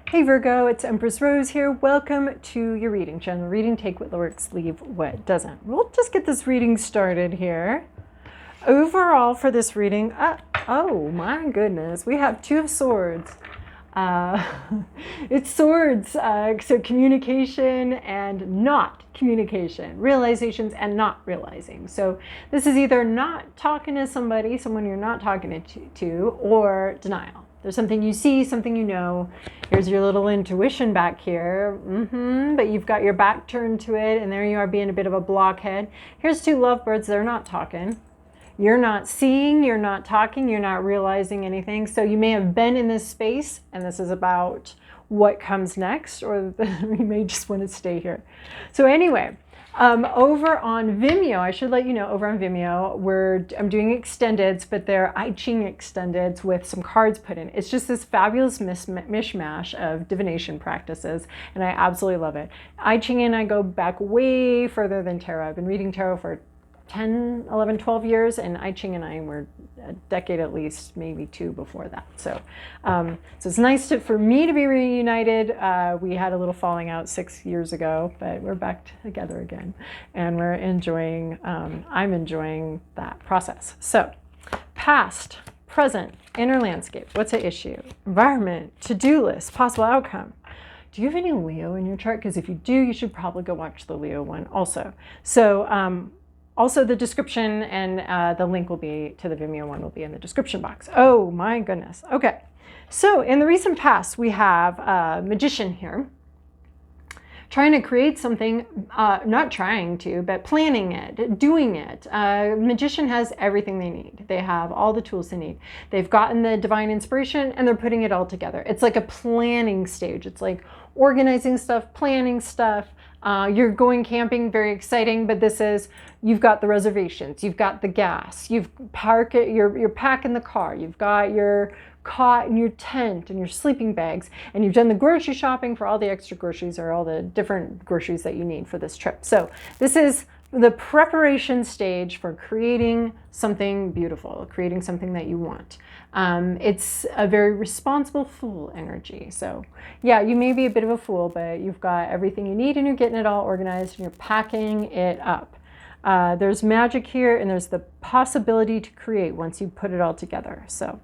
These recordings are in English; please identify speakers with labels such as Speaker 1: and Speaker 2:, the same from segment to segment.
Speaker 1: Hey Virgo, it's Empress Rose here. Welcome to your reading. General reading, take what works, leave what doesn't. We'll just get this reading started here. Overall for this reading, oh my goodness, we have Two of Swords. It's swords, so communication and not communication, realizations and not realizing. So this is either not talking to somebody, someone you're not talking to, or denial. There's something you see, something you know. Here's your little intuition back here, but you've got your back turned to it, and there you are being a bit of a blockhead. Here's two lovebirds, they're not talking. You're not seeing, you're not talking, you're not realizing anything. So you may have been in this space, and this is about what comes next, or you may just want to stay here. So anyway, over on Vimeo, I should let you know, over on Vimeo, I'm doing extendeds, but they're I-Ching extendeds with some cards put in. It's just this fabulous mishmash of divination practices, and I absolutely love it. I-Ching and I go back way further than tarot. I've been reading tarot for 10, 11, 12 years, and I-Ching and I were a decade at least, maybe two before that. So it's nice for me to be reunited. We had a little falling out 6 years ago, but we're back together again, and we're enjoying, I'm enjoying that process. So past, present, inner landscape, what's at issue, environment, to-do list, possible outcome. Do you have any Leo in your chart? Because if you do, you should probably go watch the Leo one also. So also, the description and the link will be to the Vimeo one will be in the description box. Oh my goodness. Okay. So in the recent past, we have a magician here trying to create something, not trying to, but planning it, doing it. Magician has everything they need. They have all the tools they need. They've gotten the divine inspiration and they're putting it all together. It's like a planning stage. It's like organizing stuff, planning stuff. You're going camping, very exciting, but this is, you've got the reservations, you've got the gas, you're packing the car, you've got your cot and your tent and your sleeping bags, and you've done the grocery shopping for all the extra groceries or all the different groceries that you need for this trip. So this is the preparation stage for creating something beautiful, creating something that you want. It's a very responsible fool energy. So yeah, you may be a bit of a fool, but you've got everything you need and you're getting it all organized and you're packing it up. There's magic here, and there's the possibility to create once you put it all together. So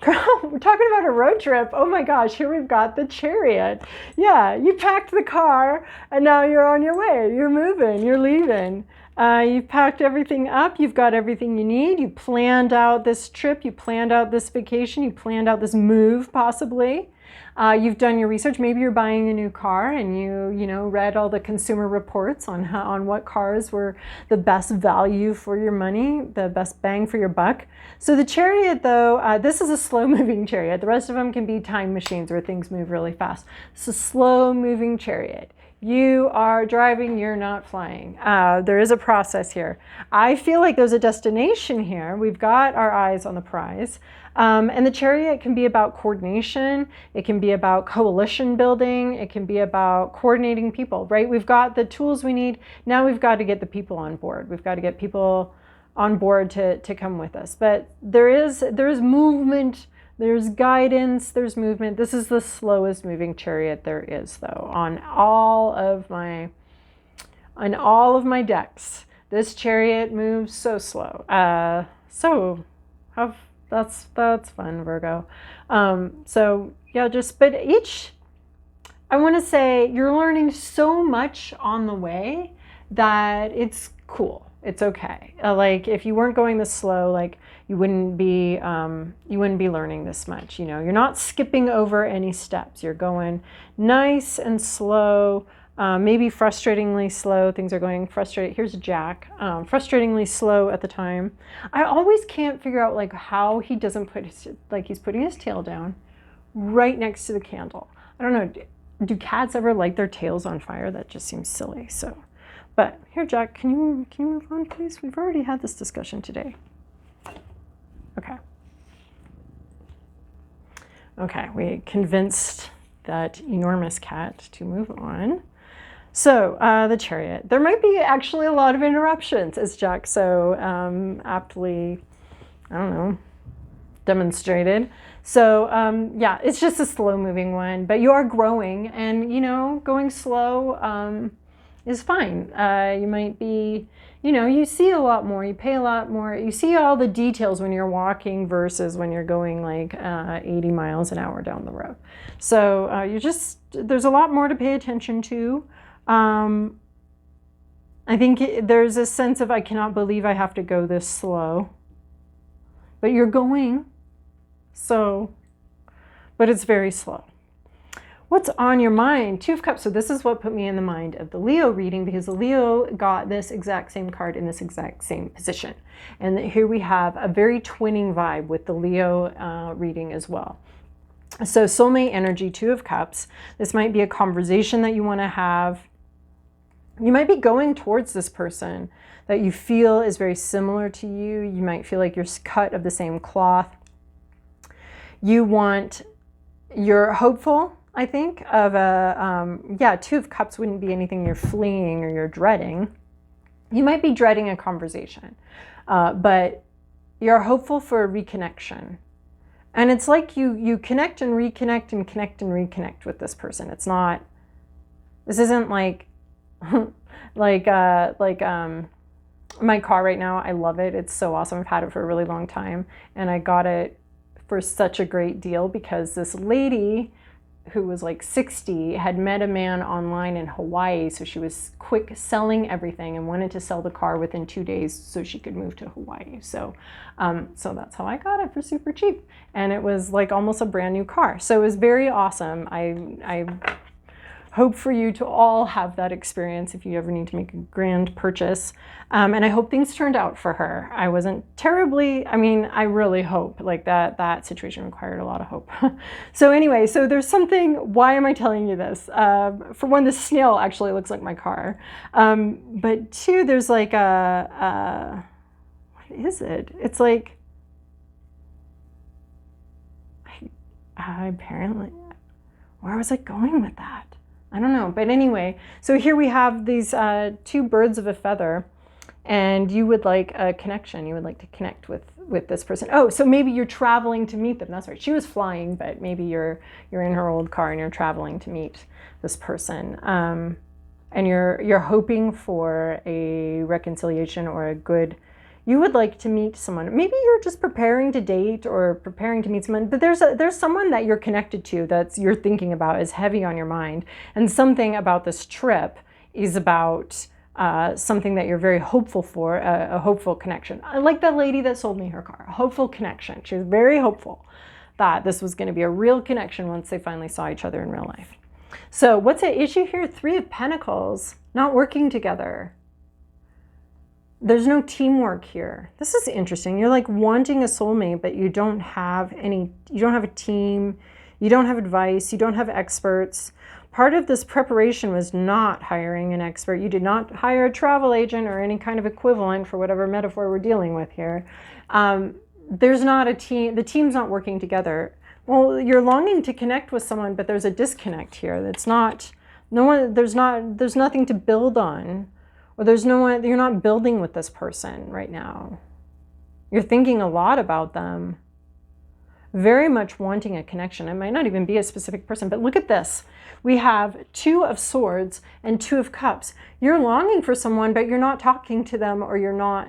Speaker 1: we're talking about a road trip. Oh my gosh, here we've got the Chariot. Yeah, you packed the car and now you're on your way. You're moving, you're leaving. You've packed everything up. You've got everything you need. You planned out this trip. You planned out this vacation. You planned out this move possibly. You've done your research. Maybe you're buying a new car and you read all the consumer reports on what cars were the best value for your money, the best bang for your buck. So the Chariot, though, this is a slow-moving Chariot. The rest of them can be time machines where things move really fast. It's a slow-moving Chariot. You are driving, you're not flying. There is a process here. I feel like there's a destination here. We've got our eyes on the prize. And the Chariot can be about coordination. It can be about coalition building. It can be about coordinating people, right? We've got the tools we need. Now we've got to get the people on board. We've got to get people on board to come with us. But there is movement. There's guidance, there's movement. This is the slowest moving Chariot there is, though, on all of my decks. This Chariot moves so slow. That's fun, Virgo. So yeah, I want to say you're learning so much on the way that it's cool. It's okay. Like if you weren't going this slow, like you wouldn't be learning this much. You're not skipping over any steps. You're going nice and slow, maybe frustratingly slow. Things are going frustrating. Here's a Jack, frustratingly slow at the time. I always can't figure out like how he doesn't he's putting his tail down right next to the candle. I don't know. Do cats ever light their tails on fire? That just seems silly. So. But here, Jack, can you move on, please? We've already had this discussion today. Okay. Okay, we convinced that enormous cat to move on. So the Chariot. There might be actually a lot of interruptions, as Jack so aptly, I don't know, demonstrated. So yeah, it's just a slow moving one, but you are growing, and going slow is fine. You might be, you see a lot more, you pay a lot more, you see all the details when you're walking versus when you're going like 80 miles an hour down the road. So there's a lot more to pay attention to. I think there's a sense of, I cannot believe I have to go this slow. But you're going, but it's very slow. What's on your mind? Two of Cups. So this is what put me in the mind of the Leo reading, because the Leo got this exact same card in this exact same position. And here we have a very twinning vibe with the Leo reading as well. So soulmate energy, Two of Cups. This might be a conversation that you want to have. You might be going towards this person that you feel is very similar to you. You might feel like you're cut of the same cloth. You're hopeful, I think, of Two of Cups wouldn't be anything you're fleeing or you're dreading. You might be dreading a conversation, but you're hopeful for a reconnection. And it's like you connect and reconnect and connect and reconnect with this person. This isn't like, my car right now. I love it. It's so awesome. I've had it for a really long time, and I got it for such a great deal because this lady who was like 60 had met a man online in Hawaii. So she was quick selling everything and wanted to sell the car within 2 days so she could move to Hawaii. So that's how I got it for super cheap. And it was like almost a brand new car. So it was very awesome. I hope for you to all have that experience if you ever need to make a grand purchase. And I hope things turned out for her. I wasn't terribly, I really hope like that situation required a lot of hope. So anyway, so there's something, why am I telling you this? For one, the snail actually looks like my car. But two, there's like what is it? It's like, apparently, where was I going with that? I don't know. But anyway, so here we have these two birds of a feather, and you would like a connection. You would like to connect with this person. Oh, so maybe you're traveling to meet them. That's right. She was flying, but maybe you're in her old car and you're traveling to meet this person. And you're hoping for a reconciliation or a good, you would like to meet someone. Maybe you're just preparing to date or preparing to meet someone, but there's someone that you're connected to that you're thinking about, is heavy on your mind. And something about this trip is about something that you're very hopeful for, a hopeful connection. I like that lady that sold me her car, a hopeful connection. She was very hopeful that this was going to be a real connection once they finally saw each other in real life. So what's at issue here? Three of Pentacles, not working together. There's no teamwork here. This is interesting. You're like wanting a soulmate, but you don't have a team, you don't have advice, you don't have experts. Part of this preparation was not hiring an expert. You did not hire a travel agent or any kind of equivalent for whatever metaphor we're dealing with here. There's not a team, the team's not working together. Well, you're longing to connect with someone, but there's a disconnect here. There's nothing to build on. Or there's no one, you're not building with this person right now. You're thinking a lot about them. Very much wanting a connection. It might not even be a specific person, but look at this. We have Two of Swords and Two of Cups. You're longing for someone, but you're not talking to them, or you're not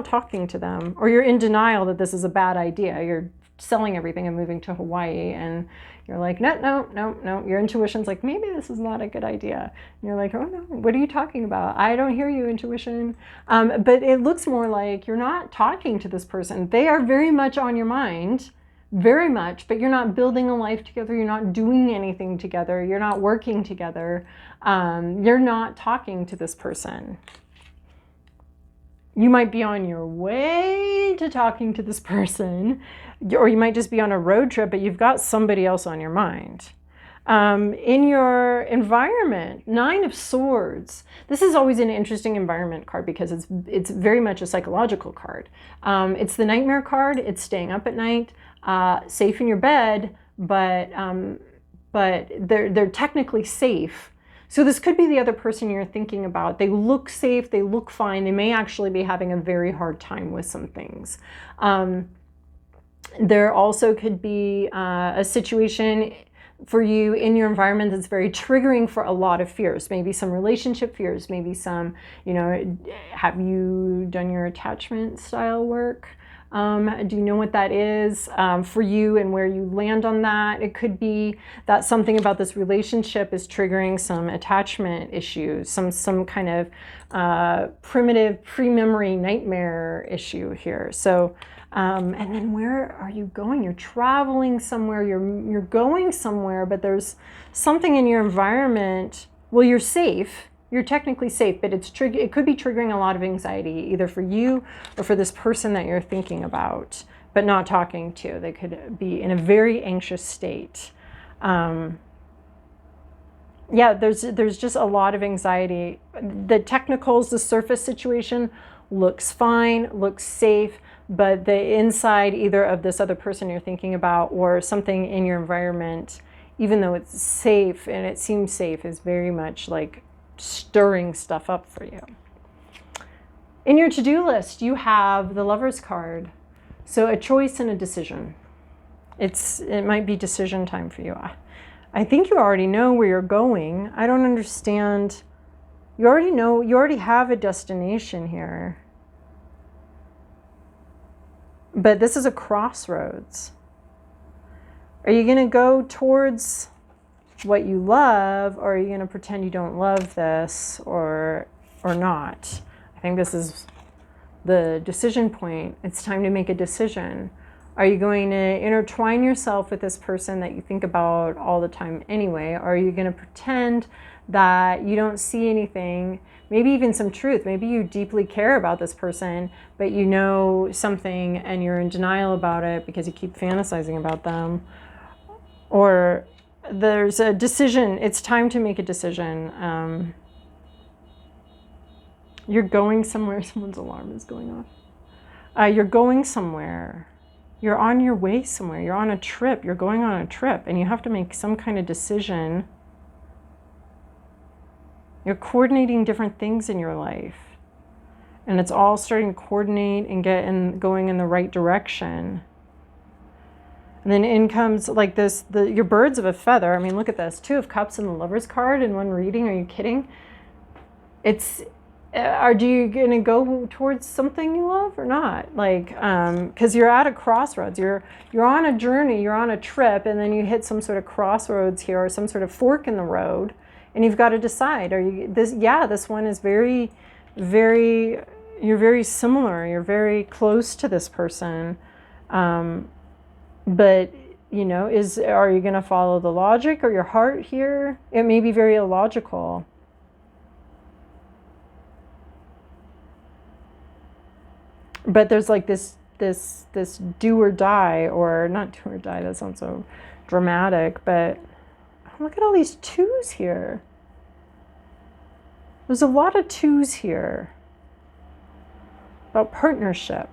Speaker 1: talking to them, or you're in denial that this is a bad idea. You're selling everything and moving to Hawaii, and you're like, no. Your intuition's like, maybe this is not a good idea. And you're like, oh no, what are you talking about? I don't hear you, intuition. But it looks more like you're not talking to this person. They are very much on your mind, very much, but you're not building a life together. You're not doing anything together. You're not working together. You're not talking to this person. You might be on your way to talking to this person, or you might just be on a road trip, but you've got somebody else on your mind. In your environment, Nine of Swords. This is always an interesting environment card because it's very much a psychological card. It's the nightmare card. It's staying up at night, safe in your bed, but they're technically safe. So this could be the other person you're thinking about. They look safe, they look fine. They may actually be having a very hard time with some things. There also could be a situation for you in your environment that's very triggering for a lot of fears, maybe some relationship fears, maybe some, have you done your attachment style work? Do you know what that is for you and where you land on that? It could be that something about this relationship is triggering some attachment issues, some kind of primitive pre-memory nightmare issue here. So, and then where are you going? You're traveling somewhere, you're going somewhere, but there's something in your environment. Well, you're safe. You're technically safe, but it could be triggering a lot of anxiety, either for you or for this person that you're thinking about, but not talking to. They could be in a very anxious state. Yeah, there's just a lot of anxiety. The technicals, the surface situation looks fine, looks safe, but the inside, either of this other person you're thinking about or something in your environment, even though it's safe and it seems safe, is very much like stirring stuff up for you. In your to-do list, you have the Lover's card. So a choice and a decision. It might be decision time for you. I think you already know where you're going. I don't understand. You already have a destination here. But this is a crossroads. Are you going to go towards what you love, or are you going to pretend you don't love this or not? I think this is the decision point. It's time to make a decision. Are you going to intertwine yourself with this person that you think about all the time anyway? Or are you going to pretend that you don't see anything, maybe even some truth? Maybe you deeply care about this person, but you know something and you're in denial about it because you keep fantasizing about them. Or there's a decision. It's time to make a decision. You're going somewhere. Someone's alarm is going off. You're going somewhere. You're on your way somewhere. You're on a trip. You're going on a trip, and you have to make some kind of decision. You're coordinating different things in your life, and it's all starting to coordinate and going in the right direction. And then in comes like this, your birds of a feather. I mean, look at this. 2 of Cups and the Lover's card in one reading. Are you kidding? Are you going to go towards something you love or not? Like, because you're at a crossroads. You're on a journey. You're on a trip, and then you hit some sort of crossroads here, or some sort of fork in the road, and you've got to decide. This one is very, very. You're very similar. You're very close to this person. But, are you going to follow the logic or your heart here? It may be very illogical. But there's like this do or die, or not do or die, that sounds so dramatic, but look at all these 2s here. There's a lot of 2s here about partnership.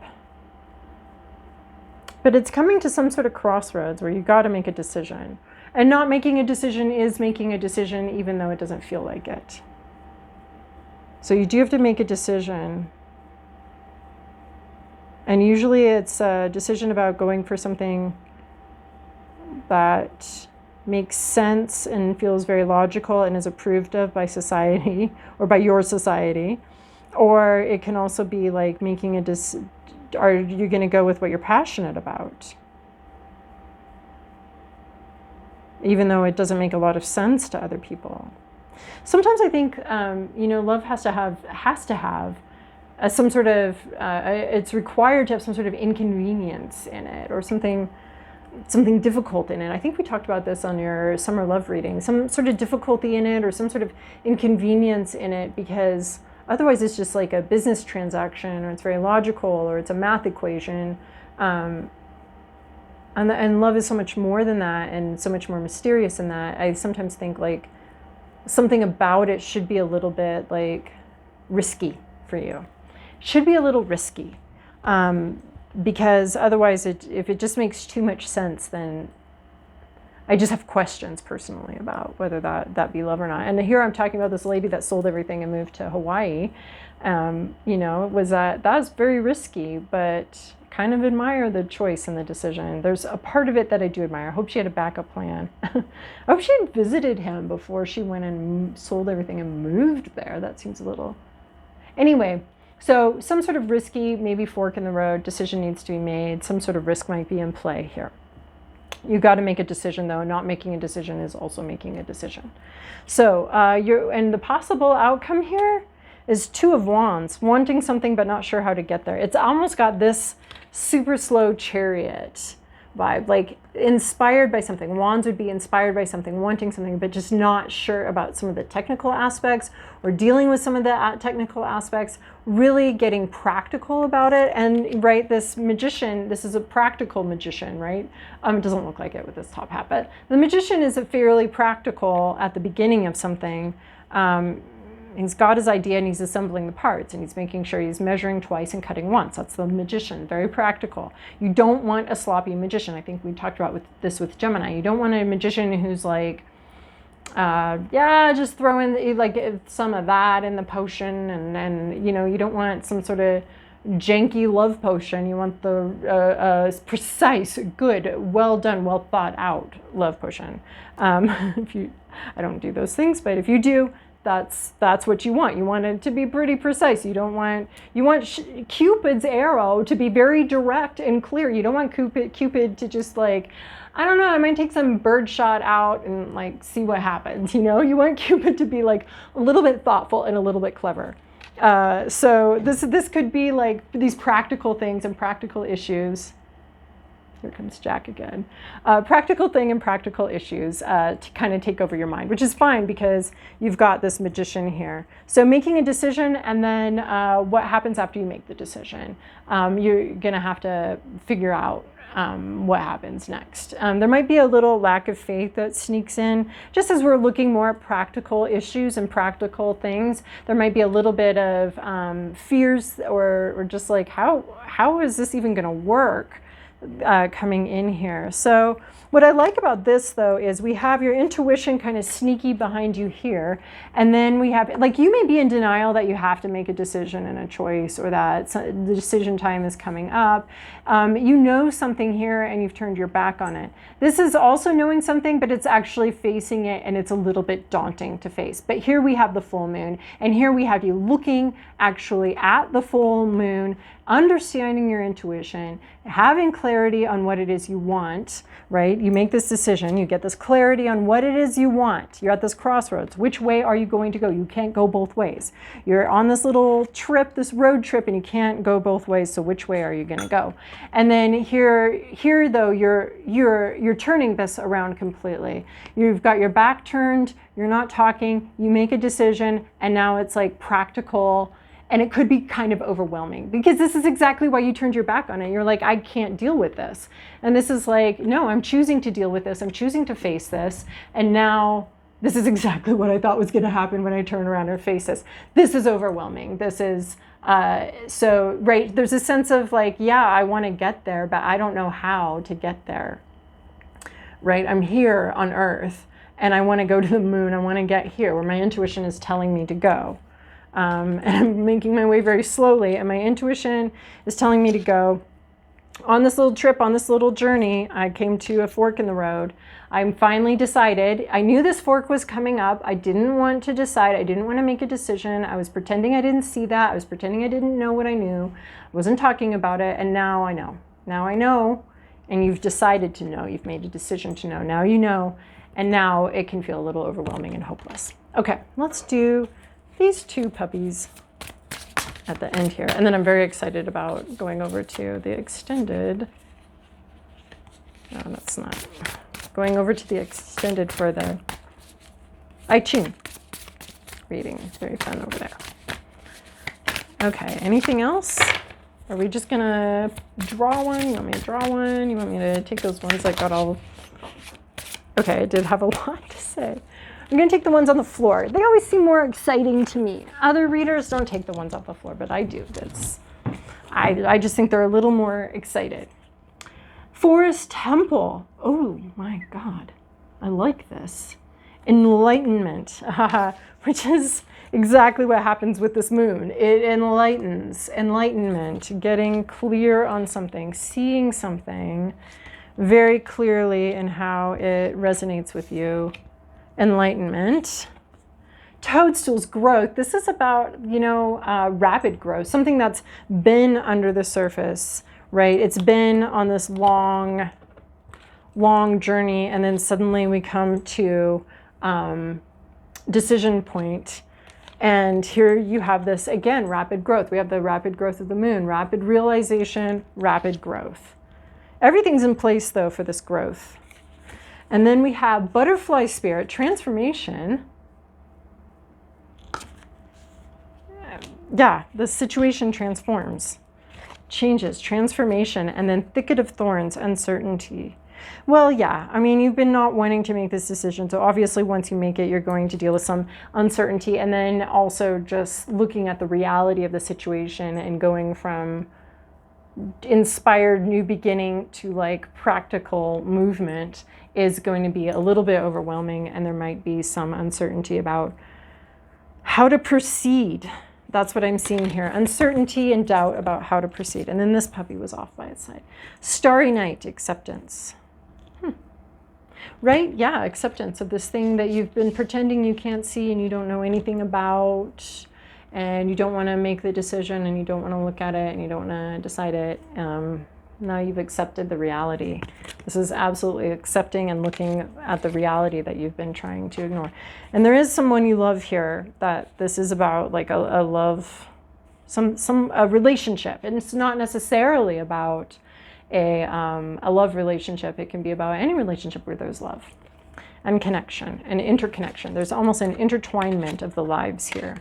Speaker 1: But it's coming to some sort of crossroads where you got to make a decision. And not making a decision is making a decision, even though it doesn't feel like it. So you do have to make a decision. And usually it's a decision about going for something that makes sense and feels very logical and is approved of by society or by your society. Or it can also be like making a decision. Are you going to go with what you're passionate about? Even though it doesn't make a lot of sense to other people. Sometimes I think, love has to have some sort of, it's required to have some sort of inconvenience in it, or something difficult in it. I think we talked about this on your summer love reading. Some sort of difficulty in it, or some sort of inconvenience in it, because otherwise it's just like a business transaction, or it's very logical, or it's a math equation. And love is so much more than that, and so much more mysterious than that. I sometimes think like something about it should be a little bit like risky for you. Should be a little risky, because otherwise if it just makes too much sense, then I just have questions personally about whether that be love or not. And here I'm talking about this lady that sold everything and moved to Hawaii. You know, that was very risky, but kind of admire the choice and the decision. There's a part of it that I do admire. I hope she had a backup plan. I hope she had visited him before she went and sold everything and moved there. That seems a little... Anyway, so some sort of risky, maybe fork in the road, decision needs to be made. Some sort of risk might be in play here. You got to make a decision, though. Not making a decision is also making a decision. So and the possible outcome here is Two of Wands, wanting something but not sure how to get there. It's almost got this super slow chariot vibe, like inspired by something. Wands would be inspired by something, wanting something, but just not sure about some of the technical aspects or dealing with some of the technical aspects, really getting practical about it. And right, this magician, this is a practical magician, right? It doesn't look like it with this top hat, but the magician is fairly practical at the beginning of something. He's got his idea and he's assembling the parts and he's making sure he's measuring twice and cutting once. That's the magician, very practical. You don't want a sloppy magician. I think we talked about this with Gemini. You don't want a magician who's like, yeah, just throw in like some of that in the potion, and you know, you don't want some sort of janky love potion. You want the precise, good, well done, well thought out love potion. I don't do those things, but if you do, that's what you want. You want it to be pretty precise. You want Cupid's arrow to be very direct and clear. You don't want Cupid to just like, I don't know, I might take some bird shot out and like see what happens. You know, you want Cupid to be like a little bit thoughtful and a little bit clever. So this could be like these practical things and practical issues. Here comes Jack again. Practical thing and practical issues to kind of take over your mind, which is fine because you've got this magician here. So making a decision, and then what happens after you make the decision. You're going to have to figure out what happens next. There might be a little lack of faith that sneaks in. Just as we're looking more at practical issues and practical things, there might be a little bit of fears or just like, how is this even going to work? Coming in here. So what I like about this though is we have your intuition kind of sneaky behind you here, and then we have, like, you may be in denial that you have to make a decision and a choice, or that the decision time is coming up. You know something here and you've turned your back on it. This is also knowing something, but it's actually facing it, and it's a little bit daunting to face. But here we have the full moon, and here we have you looking actually at the full moon, understanding your intuition, having clarity on what it is you want, right? You make this decision, you get this clarity on what it is you want. You're at this crossroads. Which way are you going to go? You can't go both ways. You're on this little trip, this road trip, and you can't go both ways. So which way are you going to go? And then here though, you're turning this around completely. You've got your back turned, you're not talking, you make a decision, and now it's like practical. And it could be kind of overwhelming, because this is exactly why you turned your back on it. You're like, I can't deal with this. And this is like, no, I'm choosing to deal with this. I'm choosing to face this. And now this is exactly what I thought was going to happen when I turn around and face this. This is overwhelming. This is, so, right, there's a sense of like, yeah, I want to get there, but I don't know how to get there, right? I'm here on Earth and I want to go to the moon. I want to get here where my intuition is telling me to go. And I'm making my way very slowly, and my intuition is telling me to go on this little trip, on this little journey. I came to a fork in the road. I'm finally decided. I knew this fork was coming up. I didn't want to decide. I didn't want to make a decision. I was pretending I didn't see that. I was pretending I didn't know what I knew. I wasn't talking about it, and now I know. Now I know, and you've decided to know. You've made a decision to know. Now you know, and now it can feel a little overwhelming and hopeless. Okay, let's do these two puppies at the end here. And then I'm very excited about going over to the extended. No, that's not. Going over to the extended for the I-Ching reading. It's very fun over there. Okay, anything else? Are we just gonna draw one? You want me to draw one? You want me to take those ones that got all... Okay, I did have a lot to say. I'm going to take the ones on the floor. They always seem more exciting to me. Other readers don't take the ones off the floor, but I do. I just think they're a little more excited. Forest Temple. Oh my God. I like this. Enlightenment, which is exactly what happens with this moon. It enlightens, enlightenment, getting clear on something, seeing something very clearly in how it resonates with you. Enlightenment. Toadstools, growth. This is about, you know, rapid growth, something that's been under the surface, right? It's been on this long journey, and then suddenly we come to decision point. And here you have this, again, rapid growth. We have the rapid growth of the moon, rapid realization, rapid growth. Everything's in place, though, for this growth. And then we have butterfly spirit, transformation. Yeah, the situation transforms, changes, transformation, and then thicket of thorns, uncertainty. Well, yeah, I mean, you've been not wanting to make this decision. So obviously once you make it, you're going to deal with some uncertainty, and then also just looking at the reality of the situation and going from inspired new beginning to like practical movement is going to be a little bit overwhelming, and there might be some uncertainty about how to proceed. That's what I'm seeing here. Uncertainty and doubt about how to proceed. And then this puppy was off by its side. Starry night, acceptance. Right? Yeah, acceptance of this thing that you've been pretending you can't see and you don't know anything about, and you don't want to make the decision, and you don't want to look at it, and you don't want to decide it. Now you've accepted the reality. This is absolutely accepting and looking at the reality that you've been trying to ignore. And there is someone you love here, that this is about, like a love, a relationship. And it's not necessarily about a love relationship. It can be about any relationship where there's love and connection and interconnection. There's almost an intertwinement of the lives here.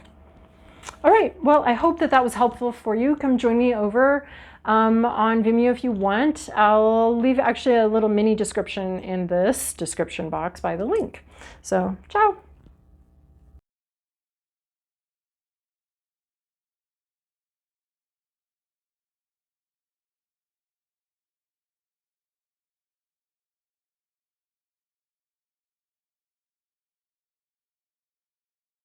Speaker 1: All right, well, I hope that that was helpful for you. Come join me over on Vimeo if you want. I'll leave actually a little mini description in this description box by the link. So, ciao.